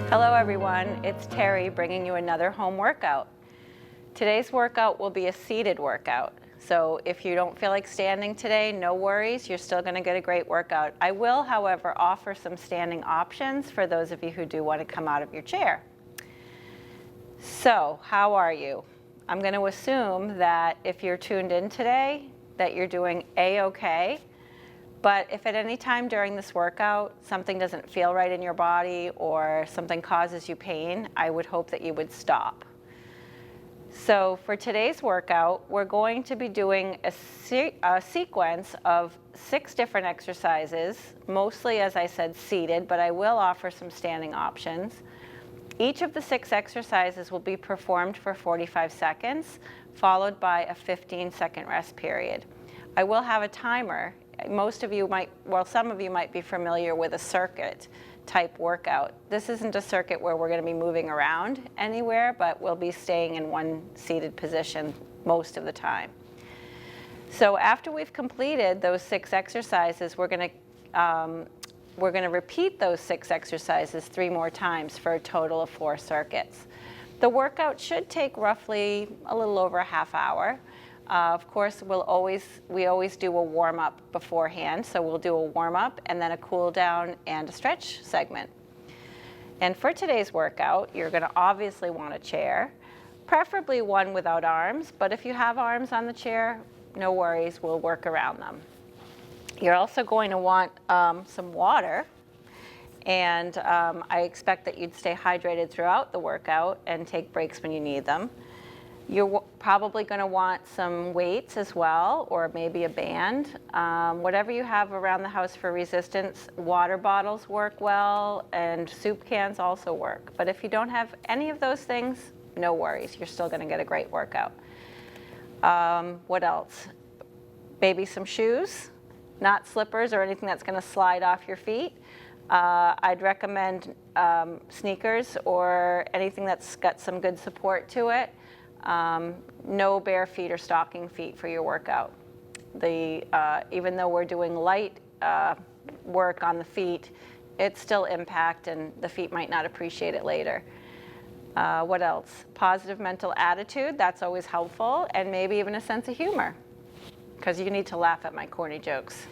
Hello everyone, it's Terri bringing you another home workout. Today's workout will be a seated workout. So if you don't feel like standing today, no worries, you're still going to get a great workout. I will, however, offer some standing options for those of you who do want to come out of your chair. So, how are you? I'm going to assume that if you're tuned in today, that you're doing A-okay. But if at any time during this workout something doesn't feel right in your body or something causes you pain, I would hope that you would stop. So for today's workout, we're going to be doing a sequence of 6 different exercises, mostly, as I said, seated, but I will offer some standing options. Each of the 6 exercises will be performed for 45 seconds, followed by a 15-second rest period. I will have a timer. Most of you might, well, some of you might be familiar with a circuit type workout. This isn't a circuit where we're going to be moving around anywhere, but we'll be staying in one seated position most of the time. So after we've completed those 6 exercises, we're going to repeat those 6 exercises 3 more times for a total of 4 circuits. The workout should take roughly a little over a half hour. Of course, we always do a warm-up beforehand, so we'll do a warm-up and then a cool-down and a stretch segment. And for today's workout, you're going to obviously want a chair, preferably one without arms, but if you have arms on the chair, no worries, we'll work around them. You're also going to want some water, and I expect that you'd stay hydrated throughout the workout and take breaks when you need them. You're probably going to want some weights as well, or maybe a band. Whatever you have around the house for resistance. Water bottles work well, and soup cans also work. But if you don't have any of those things, no worries. You're still going to get a great workout. What else? Maybe some shoes, not slippers or anything that's going to slide off your feet. I'd recommend sneakers or anything that's got some good support to it. No bare feet or stocking feet for your workout. Even though we're doing light work on the feet, it's still impact and the feet might not appreciate it later. What else? Positive mental attitude, that's always helpful, and maybe even a sense of humor, because you need to laugh at my corny jokes.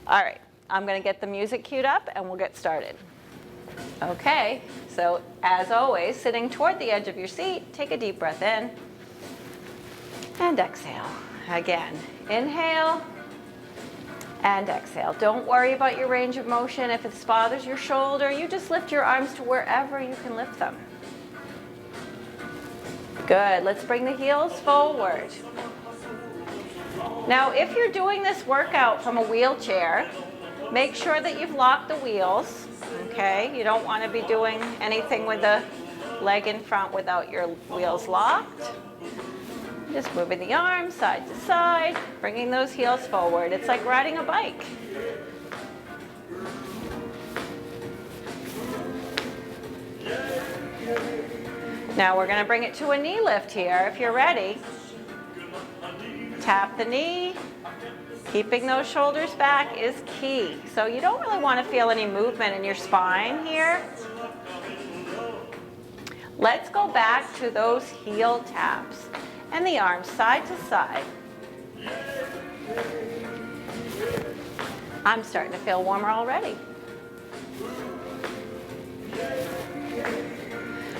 All right, I'm going to get the music queued up and we'll get started. Okay, so as always, sitting toward the edge of your seat, take a deep breath in and exhale. Again, inhale and exhale. Don't worry about your range of motion. If it bothers your shoulder, you just lift your arms to wherever you can lift them. Good, let's bring the heels forward. Now, if you're doing this workout from a wheelchair, make sure that you've locked the wheels. Okay, you don't want to be doing anything with the leg in front without your wheels locked. Just moving the arms side to side, bringing those heels forward. It's like riding a bike. Now we're going to bring it to a knee lift here. If you're ready, tap the knee. Keeping those shoulders back is key. So you don't really want to feel any movement in your spine here. Let's go back to those heel taps and the arms side to side. I'm starting to feel warmer already.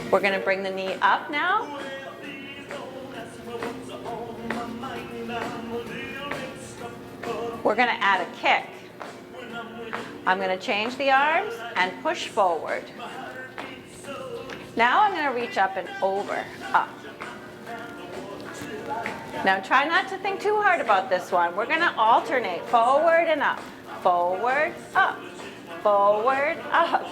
We're going to bring the knee up now. We're going to add a kick. I'm going to change the arms and push forward. Now I'm going to reach up and over, up. Now try not to think too hard about this one. We're going to alternate forward and up, forward, up, forward, up.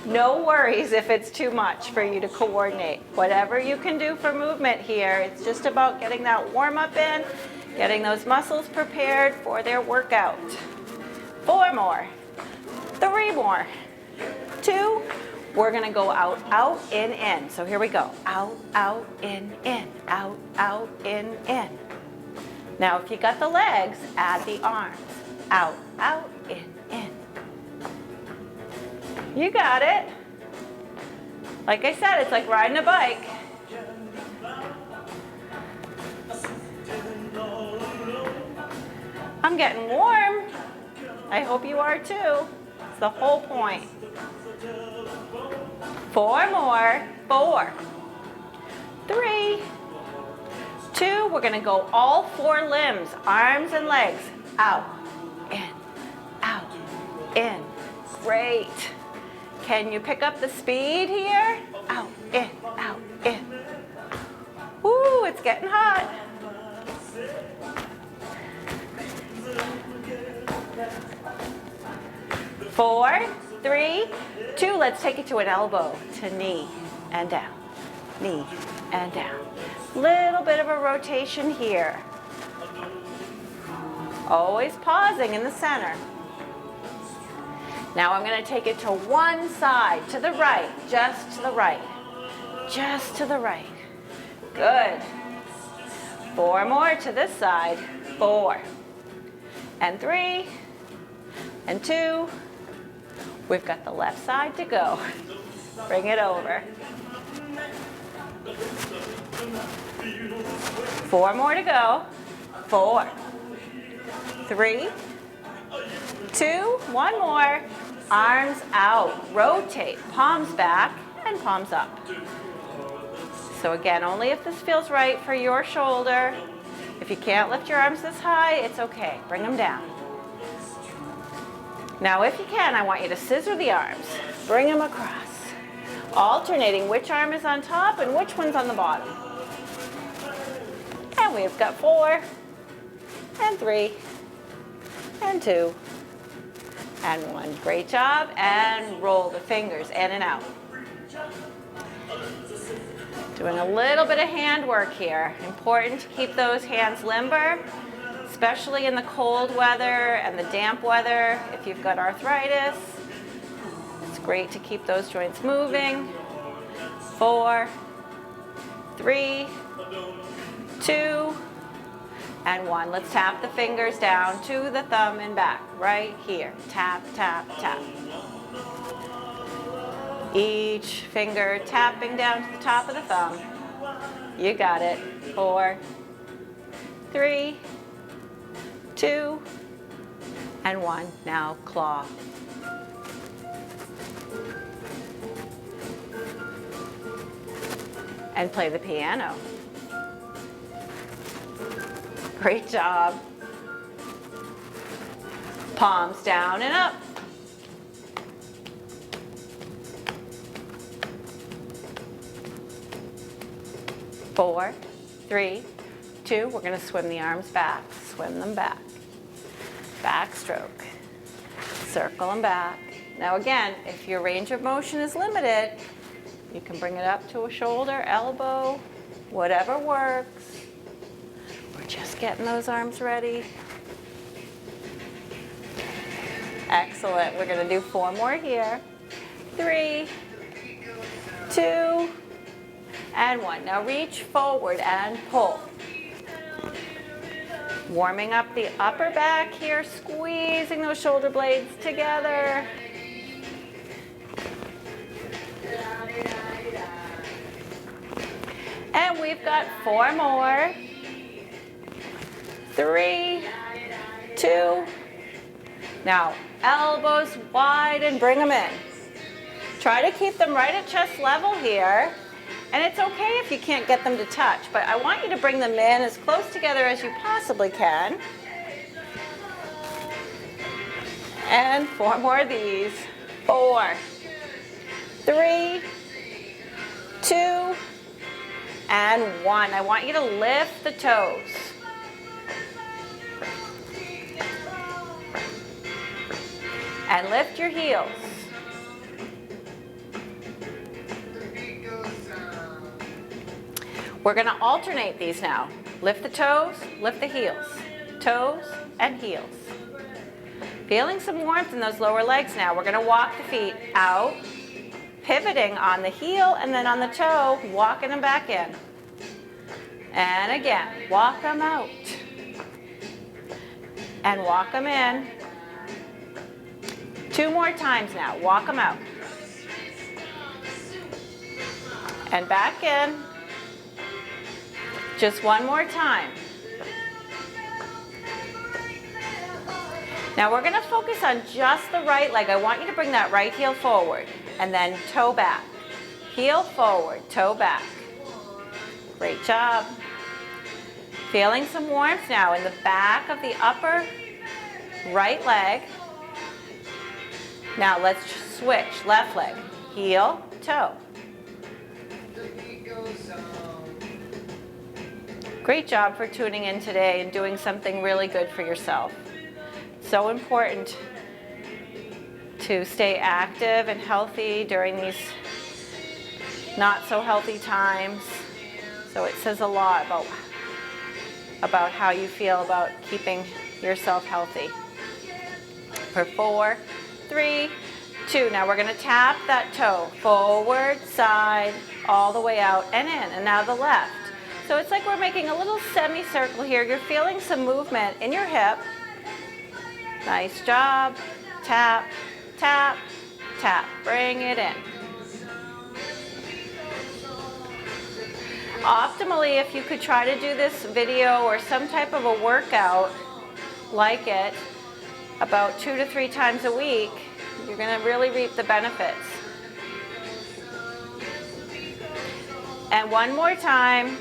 No worries if it's too much for you to coordinate. Whatever you can do for movement here, it's just about getting that warm up in, getting those muscles prepared for their workout. 4 more, 3 more, 2. We're going to go out, out, in. So here we go. Out, out, in, out, out, in. Now if you got the legs, add the arms. Out, out, in. You got it. Like I said, it's like riding a bike. I'm getting warm. I hope you are too. It's the whole point. 4 more. 4, 3, 2. We're gonna go all 4 limbs, arms and legs. Out, in, out, in. Great. Can you pick up the speed here? Out, in, out, in. Woo, it's getting hot. Four, 3, 2. Let's take it to an elbow, to knee and down, knee and down. Little bit of a rotation here. Always pausing in the center. Now I'm going to take it to one side, to the right, just to the right, just to the right. Good. 4 more to this side. 4, and 3, and 2. We've got the left side to go. Bring it over. 4 more to go. 4, 3, 2, 1 more. Arms out. Rotate. Palms back and palms up. So again, only if this feels right for your shoulder. If you can't lift your arms this high, it's okay. Bring them down. Now, if you can, I want you to scissor the arms. Bring them across. Alternating which arm is on top and which one's on the bottom. And we've got 4, and 3, and 2, and 1. Great job. And roll the fingers in and out. Doing a little bit of hand work here. Important to keep those hands limber, especially in the cold weather and the damp weather. If you've got arthritis, it's great to keep those joints moving. 4, 3, 2, and 1. Let's tap the fingers down to the thumb and back. Right here. Tap, tap, tap. Each finger tapping down to the top of the thumb. You got it. 4, 3, 2, and 1. Now claw. And play the piano. Great job. Palms down and up. Four, 3, 2. We're going to swim the arms back. Swim them back. Backstroke. Circle them back. Now again, if your range of motion is limited, you can bring it up to a shoulder, elbow, whatever works. We're just getting those arms ready. Excellent. We're going to do 4 more here. 3, 2, and 1. Now reach forward and pull. Warming up the upper back here, squeezing those shoulder blades together. And we've got 4 more. 3, 2. Now, elbows wide and bring them in. Try to keep them right at chest level here. And it's okay if you can't get them to touch, but I want you to bring them in as close together as you possibly can. And 4 more of these. 4, 3, 2, and 1. I want you to lift the toes. And lift your heels. We're going to alternate these now. Lift the toes, lift the heels. Toes and heels. Feeling some warmth in those lower legs now. We're going to walk the feet out, pivoting on the heel and then on the toe, walking them back in. And again, walk them out. And walk them in. 2 more times now. Walk them out. And back in. Just one more time. Now we're gonna focus on just the right leg. I want you to bring that right heel forward and then toe back. Heel forward, toe back. Great job. Feeling some warmth now in the back of the upper right leg. Now let's switch, left leg, heel, toe. Great job for tuning in today and doing something really good for yourself. So important to stay active and healthy during these not so healthy times. So it says a lot about how you feel about keeping yourself healthy. For 4, 3, 2. Now we're going to tap that toe forward, side, all the way out and in. And now the left. So it's like we're making a little semicircle here. You're feeling some movement in your hip. Nice job. Tap, tap, tap. Bring it in. Optimally, if you could try to do this video or some type of a workout like it about 2 to 3 times a week, you're going to really reap the benefits. And one more time.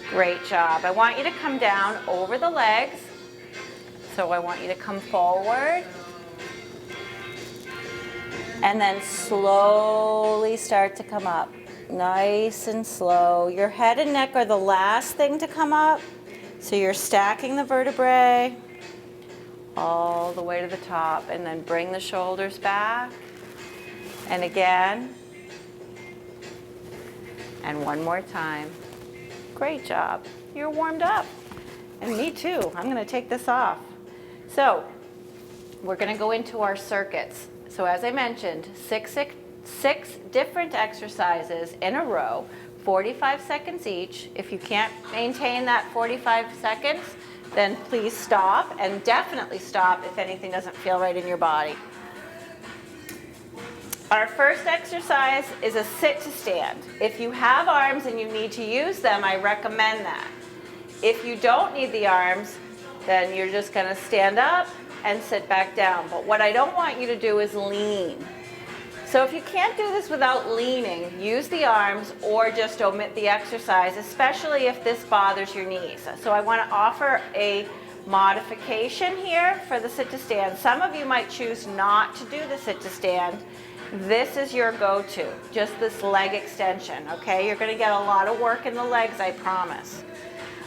Great job. I want you to come down over the legs. So I want you to come forward. And then slowly start to come up. Nice and slow. Your head and neck are the last thing to come up. So you're stacking the vertebrae all the way to the top. And then bring the shoulders back. And again. And one more time. Great job. You're warmed up. And me too. I'm going to take this off. So we're going to go into our circuits. So as I mentioned, six different exercises in a row, 45 seconds each. If you can't maintain that 45 seconds, then please stop, and definitely stop if anything doesn't feel right in your body. Our first exercise is a sit to stand. If you have arms and you need to use them, I recommend that. If you don't need the arms, then you're just going to stand up and sit back down. But what I don't want you to do is lean. So if you can't do this without leaning, use the arms or just omit the exercise, especially if this bothers your knees. So I want to offer a modification here for the sit to stand. Some of you might choose not to do the sit to stand. This is your go-to, just this leg extension, okay? You're going to get a lot of work in the legs, I promise.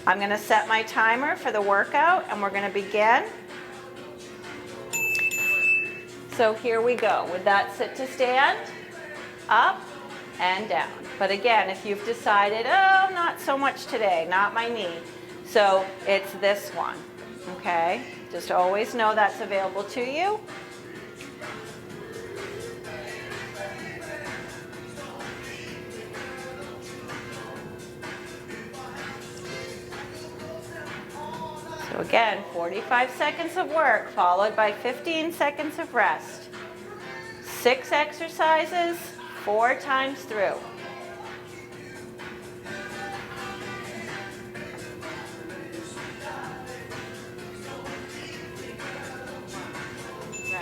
I'm going to set my timer for the workout, and we're going to begin. So here we go with that sit to stand, up and down. But again, if you've decided, oh, not so much today, not my knee, so it's this one, okay? Just always know that's available to you. So again, 45 seconds of work followed by 15 seconds of rest. 6 exercises, 4 times through.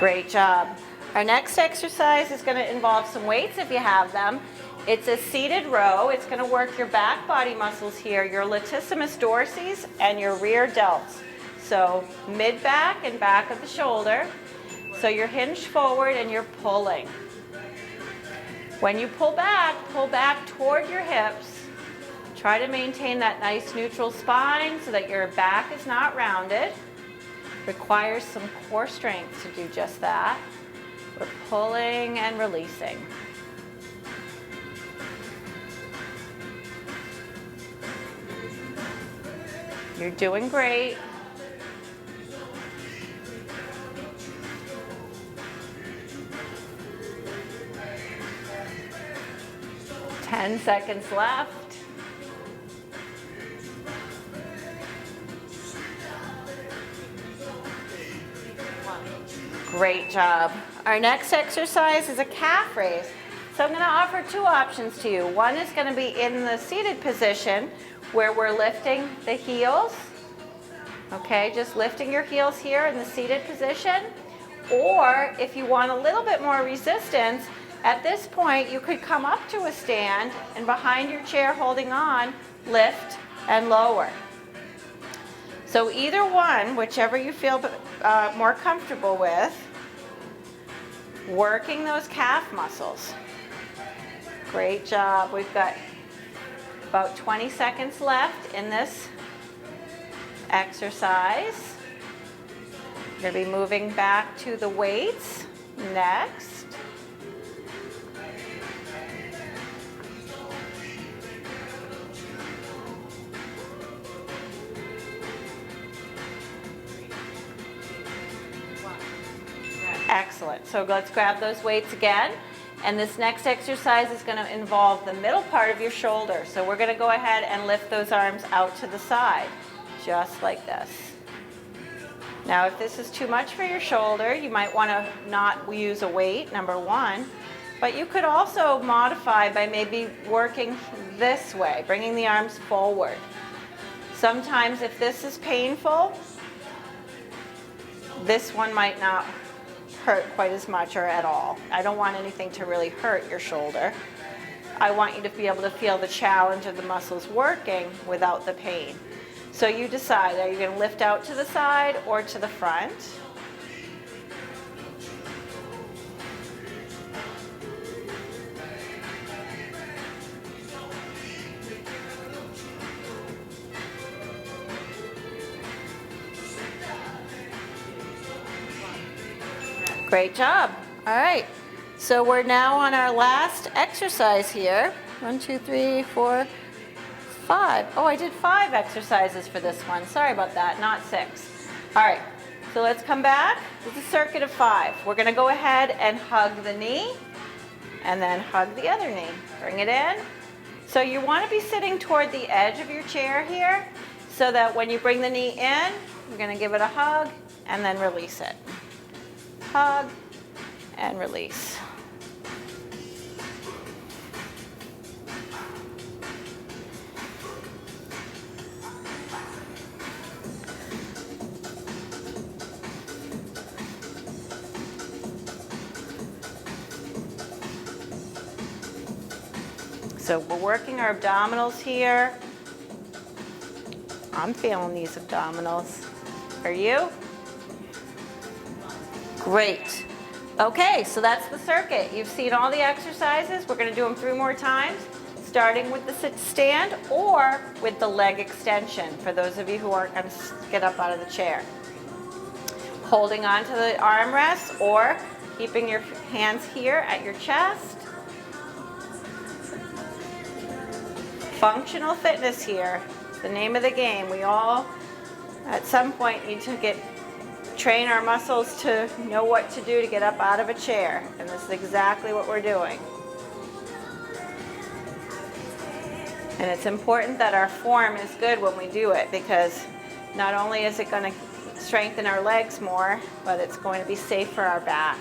Great job. Our next exercise is going to involve some weights if you have them. It's a seated row. It's going to work your back body muscles here, your latissimus dorsis and your rear delts. So mid-back and back of the shoulder. So you're hinged forward and you're pulling. When you pull back toward your hips. Try to maintain that nice neutral spine so that your back is not rounded. Requires some core strength to do just that. We're pulling and releasing. You're doing great. Ten seconds left. Great job. Our next exercise is a calf raise. So I'm going to offer two options to you. One is going to be in the seated position where we're lifting the heels. Okay, just lifting your heels here in the seated position. Or if you want a little bit more resistance, at this point you could come up to a stand and behind your chair holding on, lift and lower. So either one, whichever you feel more comfortable with, working those calf muscles. Great job. We've got about 20 seconds left in this exercise. We're going to be moving back to the weights next. Excellent. So let's grab those weights again. And this next exercise is going to involve the middle part of your shoulder. So we're going to go ahead and lift those arms out to the side, just like this. Now, if this is too much for your shoulder, you might want to not use a weight, number one. But you could also modify by maybe working this way, bringing the arms forward. Sometimes if this is painful, this one might not hurt quite as much or at all. I don't want anything to really hurt your shoulder. I want you to be able to feel the challenge of the muscles working without the pain. So you decide, are you going to lift out to the side or to the front? Great job. All right. So we're now on our last exercise here. 1, 2, 3, 4, 5. Oh, I did 5 exercises for this one. Sorry about that, not 6. All right. So let's come back. It's a circuit of 5. We're going to go ahead and hug the knee and then hug the other knee. Bring it in. So you want to be sitting toward the edge of your chair here so that when you bring the knee in, you're going to give it a hug and then release it. Hug and release. So we're working our abdominals here. I'm feeling these abdominals. Are you? Great. Okay, so that's the circuit. You've seen all the exercises. We're going to do them 3 more times, starting with the sit stand or with the leg extension for those of you who aren't going to get up out of the chair. Holding on to the armrest or keeping your hands here at your chest. Functional fitness here. It's the name of the game. We all, at some point, need to train our muscles to know what to do to get up out of a chair. And this is exactly what we're doing. And it's important that our form is good when we do it, because not only is it going to strengthen our legs more, but it's going to be safe for our back.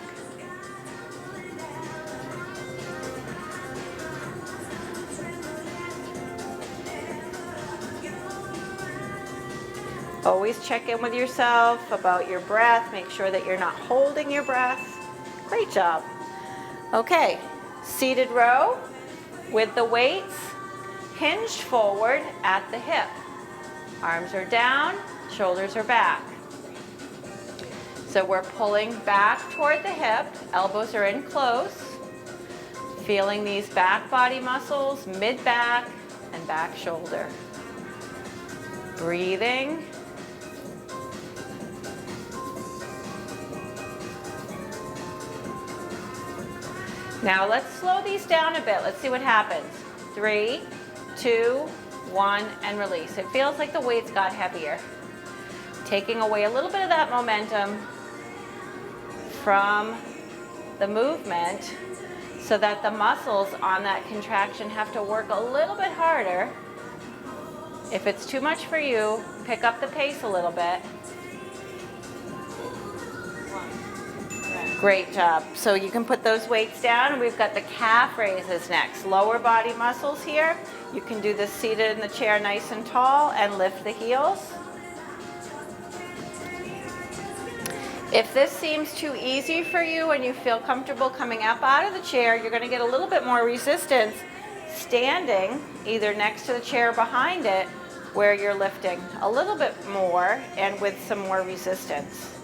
Always check in with yourself about your breath. Make sure that you're not holding your breath. Great job. Okay, seated row with the weights hinged forward at the hip. Arms are down, shoulders are back. So we're pulling back toward the hip, elbows are in close. Feeling these back body muscles, mid-back and back shoulder. Breathing. Now let's slow these down a bit. Let's see what happens. 3, 2, 1, and release. It feels like the weights got heavier. Taking away a little bit of that momentum from the movement so that the muscles on that contraction have to work a little bit harder. If it's too much for you, pick up the pace a little bit. 1, Great job. So you can put those weights down, and we've got the calf raises next. Lower body muscles here. You can do this seated in the chair nice and tall and lift the heels. If this seems too easy for you and you feel comfortable coming up out of the chair, you're going to get a little bit more resistance standing either next to the chair or behind it where you're lifting a little bit more and with some more resistance.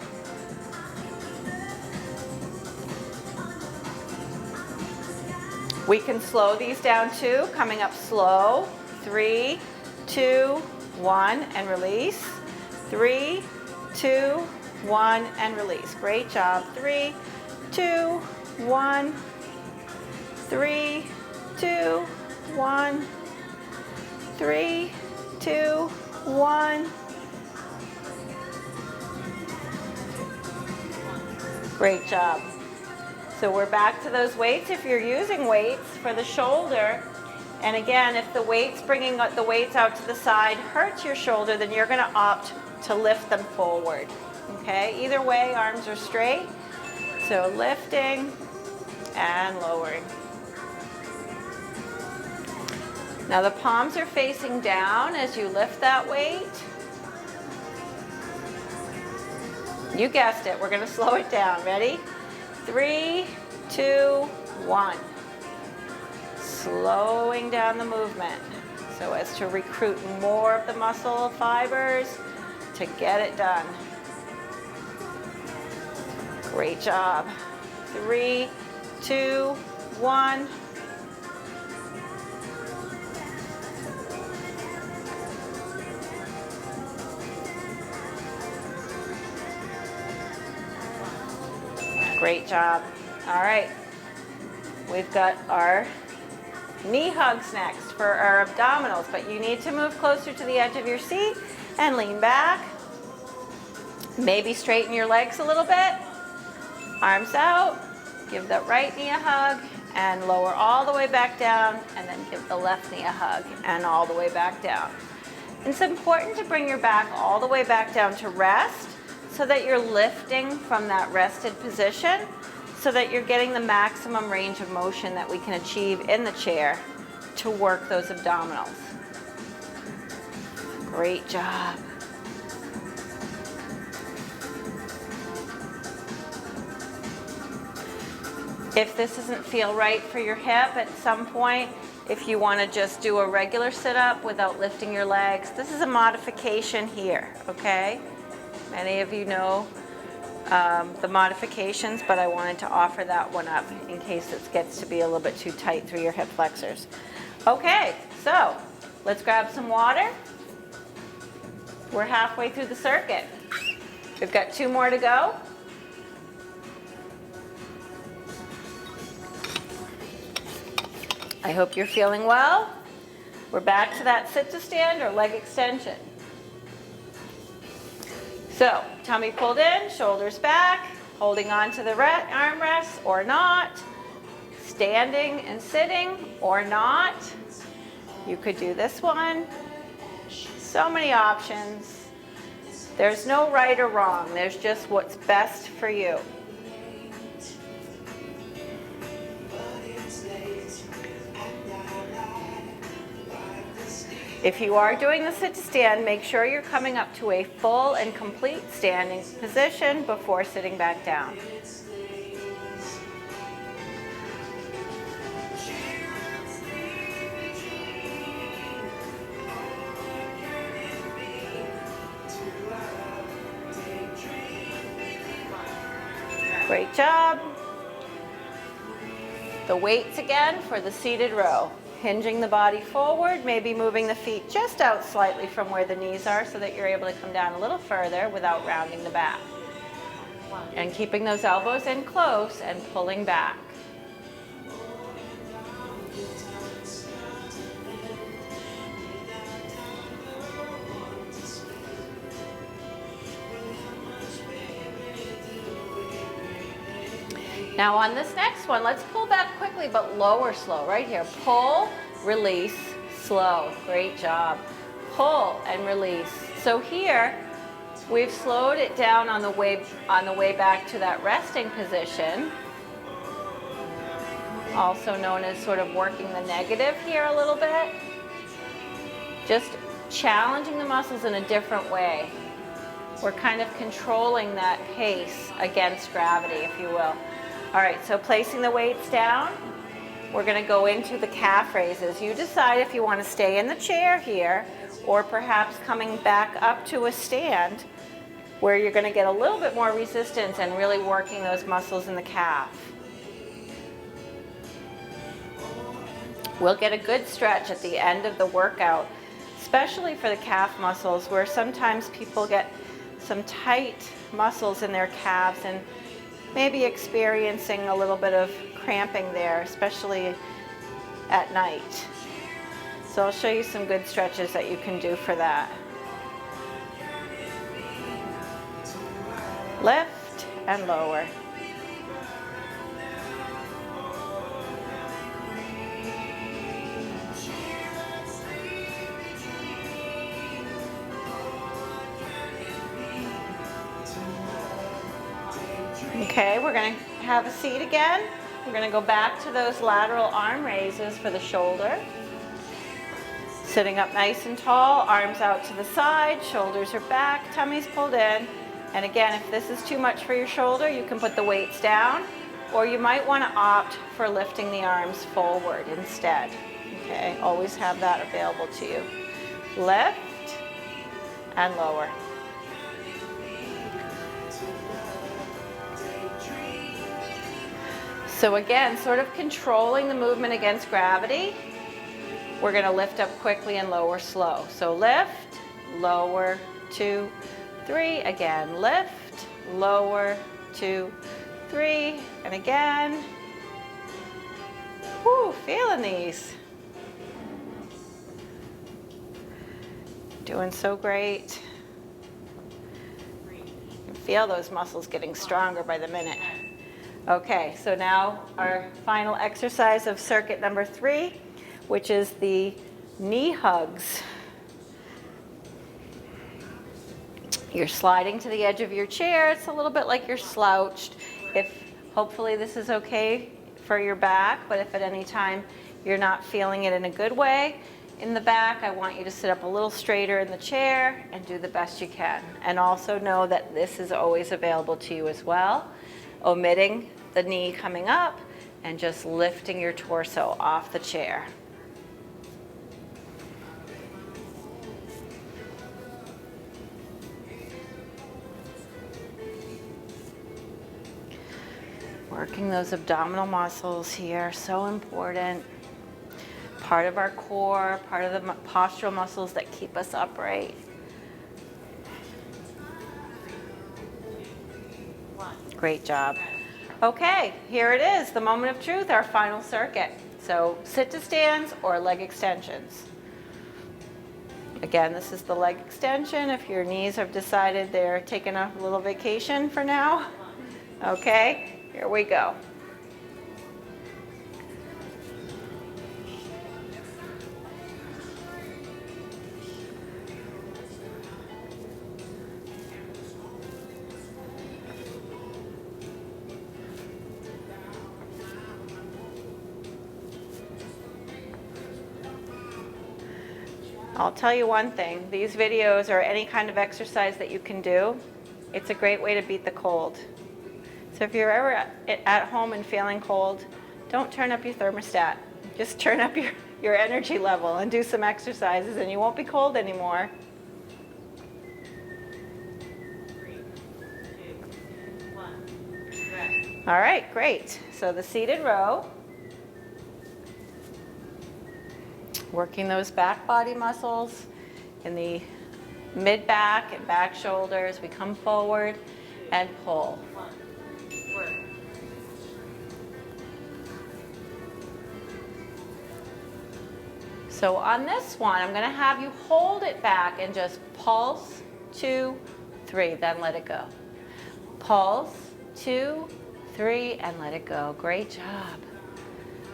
We can slow these down too, coming up slow. 3, 2, 1, and release. 3, 2, 1, and release. Great job. 3, 2, 1. 3, 2, 1. 3, 2, 1. Great job. So we're back to those weights. If you're using weights for the shoulder, and again, if the weights, bringing the weights out to the side hurts your shoulder, then you're going to opt to lift them forward. Okay, either way, arms are straight. So lifting and lowering. Now the palms are facing down as you lift that weight. You guessed it, we're going to slow it down. Ready? 3, 2, 1. Slowing down the movement so as to recruit more of the muscle fibers to get it done. Great job. 3, 2, 1. Great job. All right. We've got our knee hugs next for our abdominals, but you need to move closer to the edge of your seat and lean back. Maybe straighten your legs a little bit. Arms out. Give the right knee a hug and lower all the way back down, and then give the left knee a hug and all the way back down. It's important to bring your back all the way back down to rest, so that you're lifting from that rested position, so that you're getting the maximum range of motion that we can achieve in the chair to work those abdominals. Great job. If this doesn't feel right for your hip at some point, if you want to just do a regular sit-up without lifting your legs, this is a modification here, okay? Many of you know the modifications, but I wanted to offer that one up in case it gets to be a little bit too tight through your hip flexors. Okay, so let's grab some water. We're halfway through the circuit. We've got 2 more to go. I hope you're feeling well. We're back to that sit to stand or leg extension. So, tummy pulled in, shoulders back, holding on to the armrests or not, standing and sitting or not. You could do this one. So many options. There's no right or wrong. There's just what's best for you. If you are doing the sit to stand, make sure you're coming up to a full and complete standing position before sitting back down. Great job. The weights again for the seated row. Hinging the body forward, maybe moving the feet just out slightly from where the knees are so that you're able to come down a little further without rounding the back. And keeping those elbows in close and pulling back. Now on this next one, let's pull back quickly but lower slow. Right here, pull, release, slow. Great job. Pull and release. So here, We've slowed it down on the way back to that resting position, also known as sort of working the negative here a little bit. Just challenging the muscles in a different way. We're kind of controlling that pace against gravity, if you will. All right, so placing the weights down, we're going to go into the calf raises. You decide if you want to stay in the chair here or perhaps coming back up to a stand where you're going to get a little bit more resistance and really working those muscles in the calf. We'll get a good stretch at the end of the workout, especially for the calf muscles, where sometimes people get some tight muscles in their calves and maybe experiencing a little bit of cramping there, especially at night. So I'll show you some good stretches that you can do for that. Lift and lower. Okay, we're going to have a seat again. We're going to go back to those lateral arm raises for the shoulder. Sitting up nice and tall, arms out to the side, shoulders are back, tummy's pulled in. And again, if this is too much for your shoulder, you can put the weights down, or you might want to opt for lifting the arms forward instead. Okay, always have that available to you. Lift and lower. So again, sort of controlling the movement against gravity. We're going to lift up quickly and lower slow. So lift, lower, 2, 3. Again, lift, lower, 2, 3. And again. Whoo, feeling these. Doing so great. You can feel those muscles getting stronger by the minute. Okay, so now our final exercise of circuit number 3, which is the knee hugs. You're sliding to the edge of your chair. It's a little bit like you're slouched. Hopefully this is okay for your back, but if at any time you're not feeling it in a good way in the back, I want you to sit up a little straighter in the chair and do the best you can. And also know that this is always available to you as well. Omitting the knee coming up and just lifting your torso off the chair. Working those abdominal muscles here, so important. Part of our core, part of the postural muscles that keep us upright. Great job. Okay, here it is, the moment of truth, our final circuit. So sit to stands or leg extensions. Again, this is the leg extension if your knees have decided they're taking a little vacation for now. Okay, here we go. I'll tell you one thing, these videos or any kind of exercise that you can do, it's a great way to beat the cold. So if you're ever at home and feeling cold, don't turn up your thermostat. Just turn up your energy level and do some exercises and you won't be cold anymore. 3, 2, 1, rest. All right, great. So the seated row. Working those back body muscles in the mid back and back shoulders. We come forward and pull. 1, work. So on this one, I'm going to have you hold it back and just pulse, 2, 3, then let it go. Pulse, 2, 3, and let it go. Great job.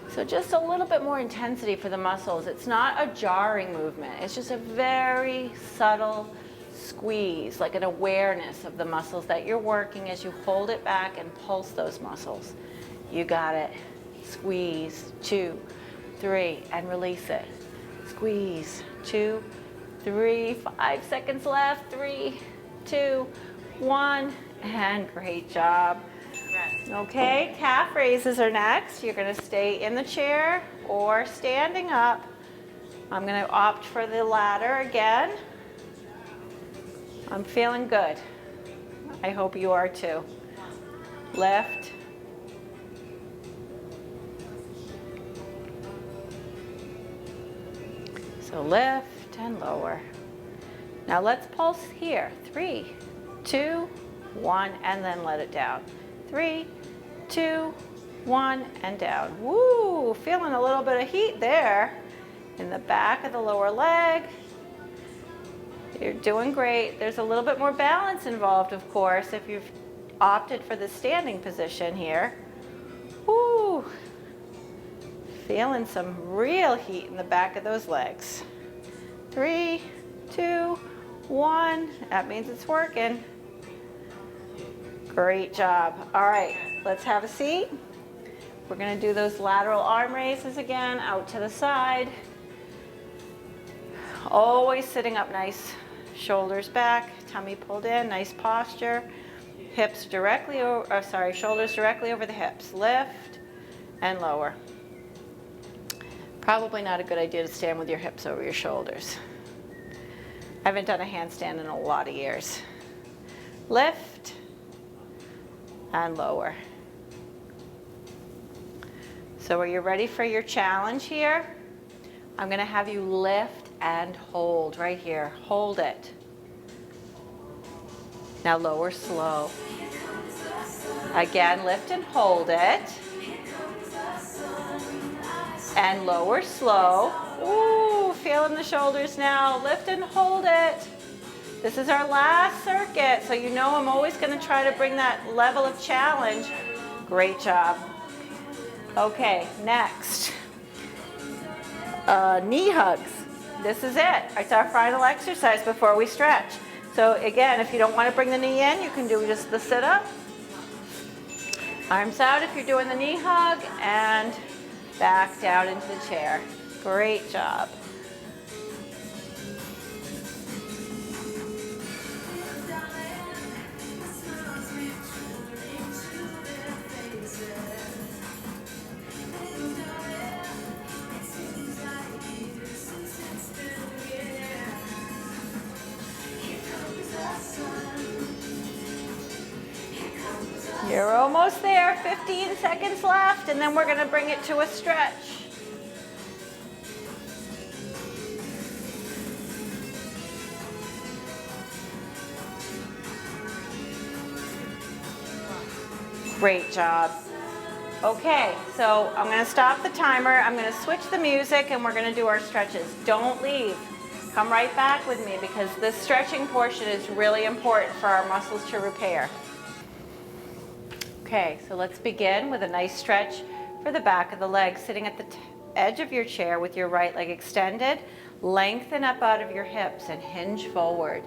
So just a little bit more intensity for the muscles. It's not a jarring movement. It's just a very subtle, squeeze, like an awareness of the muscles that you're working as you hold it back and pulse those muscles. You got it. Squeeze, 2, 3, and release it. Squeeze, 2, 3, 5 seconds left, 3, 2, 1, and great job. Rest. Okay, calf raises are next. You're gonna stay in the chair or standing up. I'm gonna opt for the ladder again. I'm feeling good. I hope you are too. Lift. So lift and lower. Now let's pulse here. 3, 2, 1, and then let it down. 3, 2, 1, and down. Woo, feeling a little bit of heat there in the back of the lower leg. You're doing great. There's a little bit more balance involved, of course, if you've opted for the standing position here. Woo, feeling some real heat in the back of those legs. 3, 2, 1, that means it's working. Great job. All right, let's have a seat. We're gonna do those lateral arm raises again, out to the side. Always sitting up nice, shoulders back, tummy pulled in, nice posture. Hips directly over, shoulders directly over the hips. Lift and lower. Probably not a good idea to stand with your hips over your shoulders. I haven't done a handstand in a lot of years. Lift and lower. So are you ready for your challenge here? I'm gonna have you lift and hold right here. Hold it. Now lower slow. Again, lift and hold it. And lower slow. Ooh, feeling the shoulders now. Lift and hold it. This is our last circuit, so you know I'm always going to try to bring that level of challenge. Great job. Okay, next. Knee hugs. This is it. It's our final exercise before we stretch. So again, if you don't want to bring the knee in, you can do just the sit-up. Arms out if you're doing the knee hug, and back down into the chair. Great job. You're almost there, 15 seconds left, and then we're gonna bring it to a stretch. Great job. Okay, so I'm gonna stop the timer, I'm gonna switch the music, and we're gonna do our stretches. Don't leave. Come right back with me because this stretching portion is really important for our muscles to repair. Okay, so let's begin with a nice stretch for the back of the leg, sitting at the edge of your chair with your right leg extended. Lengthen up out of your hips and hinge forward.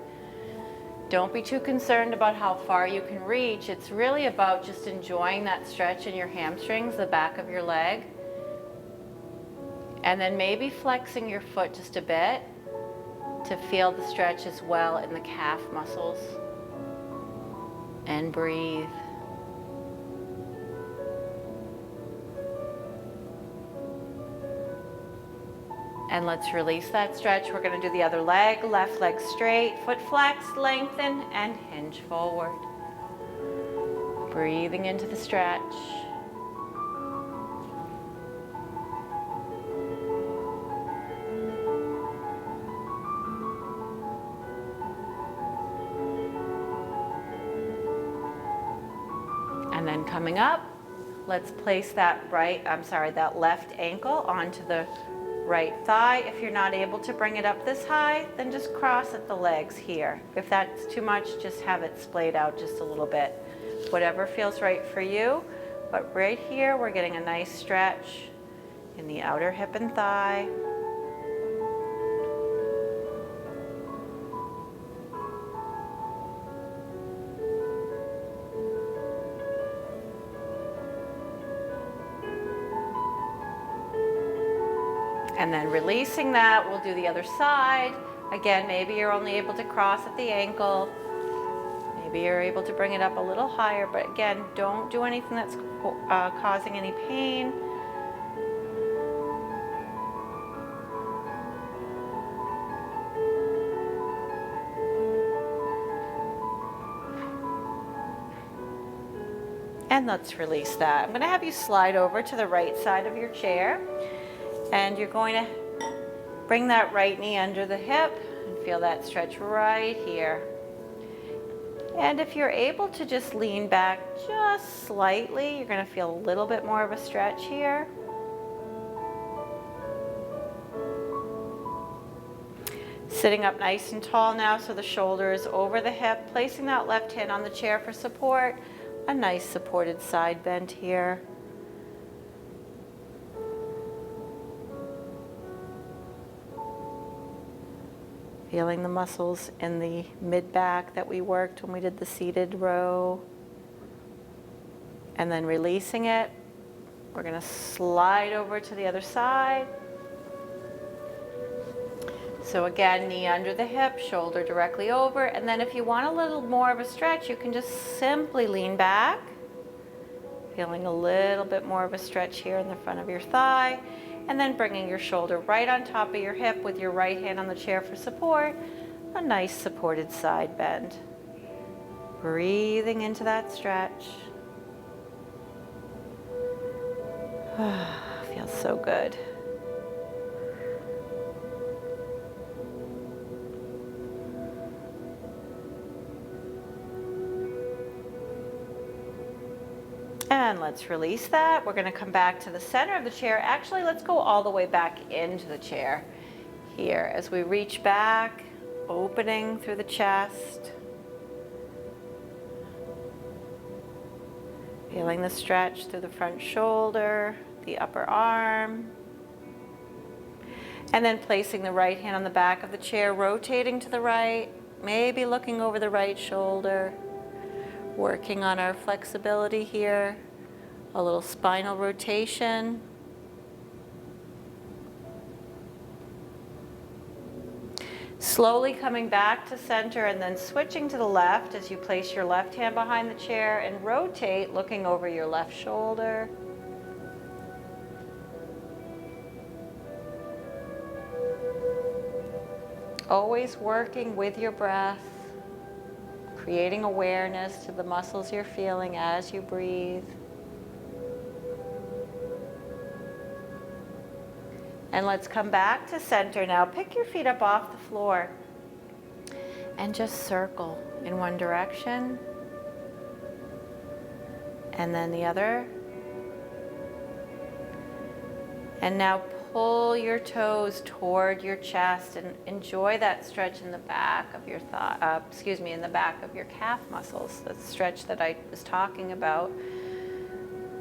Don't be too concerned about how far you can reach. It's really about just enjoying that stretch in your hamstrings, the back of your leg. And then maybe flexing your foot just a bit to feel the stretch as well in the calf muscles. And breathe. And let's release that stretch. We're going to do the other leg, left leg straight, foot flexed, lengthen, and hinge forward. Breathing into the stretch. And then coming up, let's place that that left ankle onto the right thigh. If you're not able to bring it up this high, then just cross at the legs here. If that's too much, just have it splayed out just a little bit. Whatever feels right for you. But right here, we're getting a nice stretch in the outer hip and thigh. And then releasing that, we'll do the other side. Again, maybe you're only able to cross at the ankle. Maybe you're able to bring it up a little higher, but again, don't do anything that's causing any pain. And let's release that. I'm going to have you slide over to the right side of your chair, and you're going to bring that right knee under the hip and feel that stretch right here. And if you're able to just lean back just slightly, you're going to feel a little bit more of a stretch here. Sitting up nice and tall now, so the shoulder is over the hip, placing that left hand on the chair for support. A nice supported side bend here. Feeling the muscles in the mid-back that we worked when we did the seated row. And then releasing it. We're going to slide over to the other side. So again, knee under the hip, shoulder directly over. And then if you want a little more of a stretch, you can just simply lean back. Feeling a little bit more of a stretch here in the front of your thigh. And then bringing your shoulder right on top of your hip with your right hand on the chair for support. A nice supported side bend. Breathing into that stretch. Feels so good. And let's release that. We're going to come back to the center of the chair. Actually, let's go all the way back into the chair here as we reach back, opening through the chest. Feeling the stretch through the front shoulder, the upper arm. And then placing the right hand on the back of the chair, rotating to the right, maybe looking over the right shoulder. Working on our flexibility here, a little spinal rotation. Slowly coming back to center and then switching to the left as you place your left hand behind the chair and rotate, looking over your left shoulder. Always working with your breath. Creating awareness to the muscles you're feeling as you breathe. And let's come back to center now. Pick your feet up off the floor and just circle in one direction and then the other. And now pull your toes toward your chest and enjoy that stretch in the back of your in the back of your calf muscles. That stretch that I was talking about.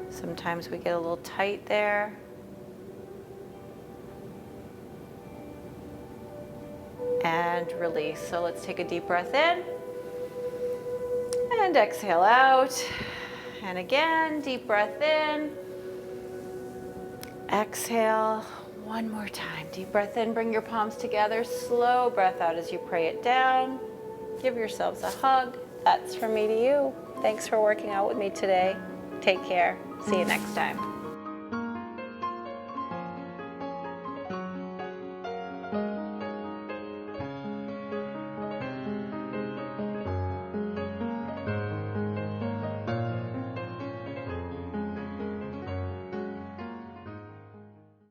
Sometimes we get a little tight there. And release. So let's take a deep breath in and exhale out. And again, deep breath in. Exhale. One more time. Deep breath in, bring your palms together. Slow breath out as you pray it down. Give yourselves a hug. That's from me to you. Thanks for working out with me today. Take care. See you next time.